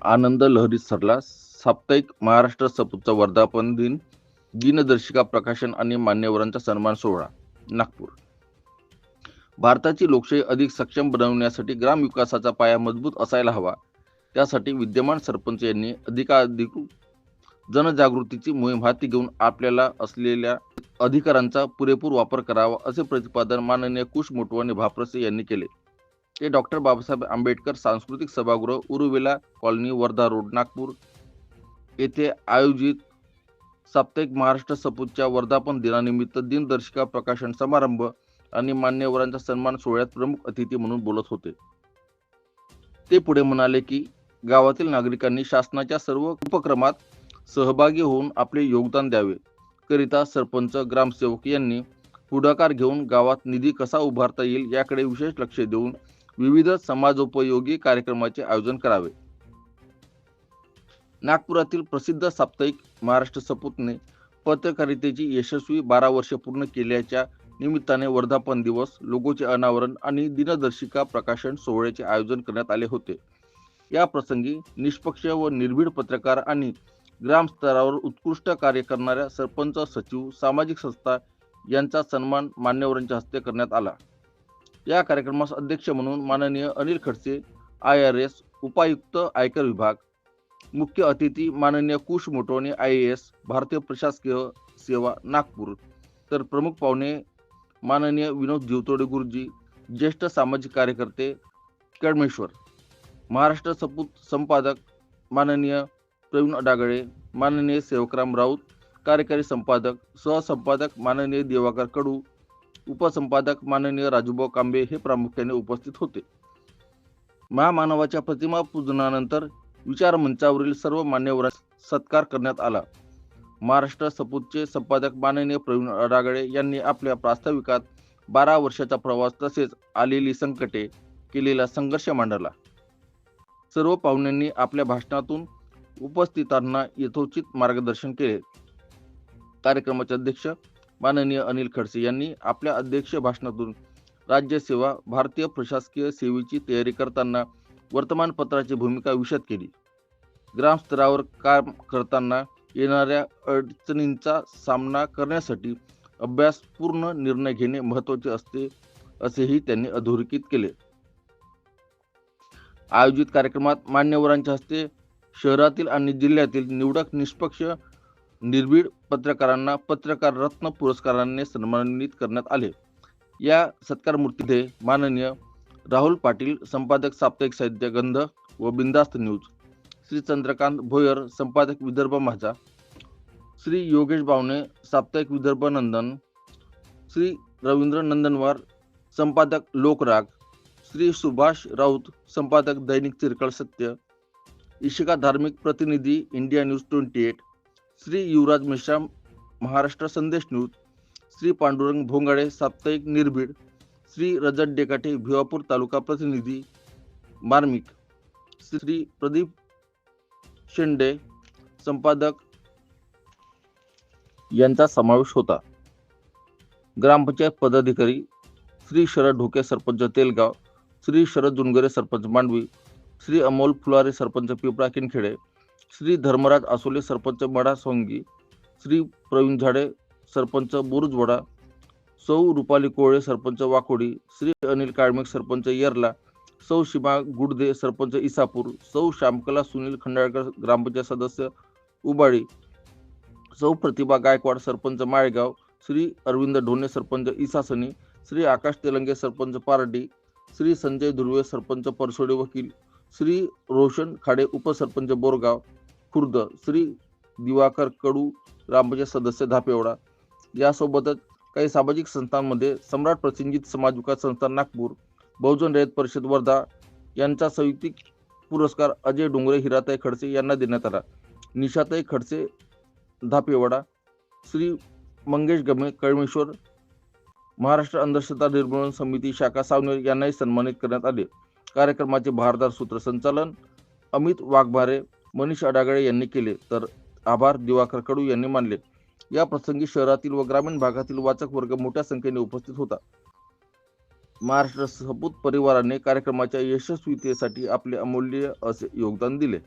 आनंद लहरीत सरला. साप्ताहिक महाराष्ट्र सपूतचा वर्धापन दिन, दिनदर्शिका प्रकाशन आणि मान्यवरांचा सन्मान सोहळा, नागपूर. भारताची लोकशाही अधिक सक्षम बनवण्यासाठी ग्रामविकासाचा पाया मजबूत असायला हवा. त्यासाठी विद्यमान सरपंच यांनी अधिकाधिक जनजागृतीची मोहीम हाती घेऊन आपल्याला असलेल्या अधिकारांचा पुरेपूर वापर करावा, असे प्रतिपादन माननीय कुश मोटवानी भापरसे यांनी केले. ते डॉक्टर बाबासाहेब आंबेडकर सांस्कृतिक सभागृह, उरुवेला कॉलनी, वर्धा रोड, नागपूर येथे आयोजित साप्ताहिक महाराष्ट्र सपूतच्या वर्धापन दिनानिमित्त दिनदर्शिका प्रकाशन समारंभ आणि मान्यवरांचा सन्मान सोहळ्यात प्रमुख अतिथी म्हणून बोलत होते. ते पुढे म्हणाले की गावातील नागरिकांनी शासनाच्या सर्व उपक्रमात सहभागी होऊन आपले योगदान द्यावे. करिता सरपंच, ग्रामसेवक यांनी पुढाकार घेऊन गावात निधी कसा उभारता येईल याकडे विशेष लक्ष देऊन विविध समाजोपयोगी कार्यक्रमाचे आयोजन करावे. नागपुरातील प्रसिद्ध साप्ताहिक महाराष्ट्र सपूतने पत्रकारितेची यशस्वी 12 वर्षे पूर्ण केल्याच्या निमित्ताने वर्धापन दिवस, लोगोचे अनावरण आणि दिनदर्शिका प्रकाशन सोहळ्याचे आयोजन करण्यात आले होते. या प्रसंगी निष्पक्ष व निर्भीड पत्रकार आणि ग्रामस्तरावर उत्कृष्ट कार्य करणाऱ्या सरपंच, सचिव, सामाजिक संस्था यांचा सन्मान मान्यवरांच्या हस्ते करण्यात आला. या कार्यक्रमास अध्यक्ष म्हणून माननीय अनिल खडसे, IRS, उपायुक्त आयकर विभाग, मुख्य अतिथी माननीय कुश मोटवानी, IAS, भारतीय प्रशासकीय सेवा, नागपूर, तर प्रमुख पाहुणे माननीय विनोद जीवतोडे गुरुजी, ज्येष्ठ सामाजिक कार्यकर्ते, कडमेश्वर, महाराष्ट्र सपूत संपादक माननीय प्रवीण अडागळे, माननीय सेवकराम राऊत, कार्यकारी संपादक, सहसंपादक माननीय दिवाकर कडू, उपसंपादक माननीय राजूभाऊ कांबे हे प्रामुख्याने उपस्थित होते. महामानवाच्या प्रतिमा पूजनानंतर विचारमंचावरील सर्व मान्यवरांचा सत्कार करण्यात आला. महाराष्ट्र सपूतचे संपादक माननीय प्रवीण अडागळे यांनी आपल्या प्रास्ताविकात 12 वर्षाचा प्रवास तसेच आलेली संकटे, केलेला संघर्ष मांडला. सर्व पाहुण्यांनी आपल्या भाषणातून उपस्थितांना यथोचित मार्गदर्शन केले. कार्यक्रमाचे अध्यक्ष माननीय अनिल खडसे यांनी आपल्या अध्यक्ष भाषणातून राज्यसेवा, भारतीय प्रशासकीय सेवेची तयारी करताना वर्तमानपत्राची भूमिका विशद केली. ग्रामस्तरावर काम करताना येणाऱ्या अडचणींचा सामना करण्यासाठी अभ्यासपूर्ण निर्णय घेणे महत्त्वाचे असते, असेही त्यांनी अधोरेखित केले. आयोजित कार्यक्रमात मान्यवरांच्या हस्ते शहरातील आणि जिल्ह्यातील निवडक, निष्पक्ष, निर्भीड पत्रकारांना पत्रकार रत्न पुरस्काराने सन्मानित करण्यात आले. या सत्कारमूर्तीमध्ये माननीय राहुल पाटील, संपादक, साप्ताहिक साहित्य गंध व बिंदास्त न्यूज, श्री चंद्रकांत भोयर, संपादक, विदर्भ माझा, श्री योगेश बावणे, साप्ताहिक विदर्भ नंदन, श्री रवींद्र नंदनवार, संपादक, लोकराग, श्री सुभाष राऊत, संपादक, दैनिक चिरकळ सत्य, इशिका धार्मिक प्रतिनिधी, इंडिया न्यूज 28, श्री युवराज मेश्राम, महाराष्ट्र संदेश न्यूज, श्री पांडुरंग भोंगाडे, साप्ताहिक निर्भीड, श्री रजत डेकाटे, भिवापूर तालुका प्रतिनिधी, मार्मिक, श्री प्रदीप शेंडे, संपादक यांचा समावेश होता. ग्रामपंचायत पदाधिकारी श्री शरद ढोके, सरपंच तेलगाव, श्री शरद जुनगरे, सरपंच मांडवी, श्री अमोल फुलारे, सरपंच पिपळा किनखेडे, श्री धर्मराज आसोले, सरपंच मडा सोंगी, श्री प्रवीण झाडे, सरपंच बुरुजवडा, सौ रुपाली कोळे, सरपंच वाकोडी, श्री अनिल काळमेक, सरपंच येरला, सौ शिमा गुडदे, सरपंच इसापूर, सौ श्यामकला सुनील खंडाळकर, ग्रामपंचायत सदस्य उबाळी, सौ प्रतिभा गायकवाड, सरपंच माळेगाव, श्री अरविंद ढोणे, सरपंच इसासनी, श्री आकाश तेलंगे, सरपंच पारडी, श्री संजय धुर्वे, सरपंच परसोडे वकील, श्री रोशन खाडे, उपसरपंच बोरगाव खुर्द, श्री दिवाकर कडू, ग्रामपंचायत सदस्य धापेवडा. यासोबतच काही सामाजिक संस्थांमध्ये सम्राट प्रसेनजित समाज विकास संस्थान नागपूर, बहुजन रयत परिषद वर्धा यांचा संयुक्तिक पुरस्कार अजय डोंगरे, हिराताई खडसे यांना देण्यात आला. निशाताई खडसे, धापेवाडा, श्री मंगेश गमे, कळमेश्वर, महाराष्ट्र अंधश्रद्धा निर्मूलन समिती शाखा सावनेर यांनाही सन्मानित करण्यात आले. कार्यक्रमाचे भारदार सूत्रसंचालन अमित वाघमारे, मनीष अडागळे यांनी केले, तर आभार दिवाकर कडू यांनी मानले. या प्रसंगी शहरातील व ग्रामीण भागातील वाचक वर्ग मोठ्या संख्येने उपस्थित होता. महाराष्ट्र सपूत परिवाराने कार्यक्रमाच्या यशस्वीतेसाठी आपले अमूल्य असे योगदान दिले.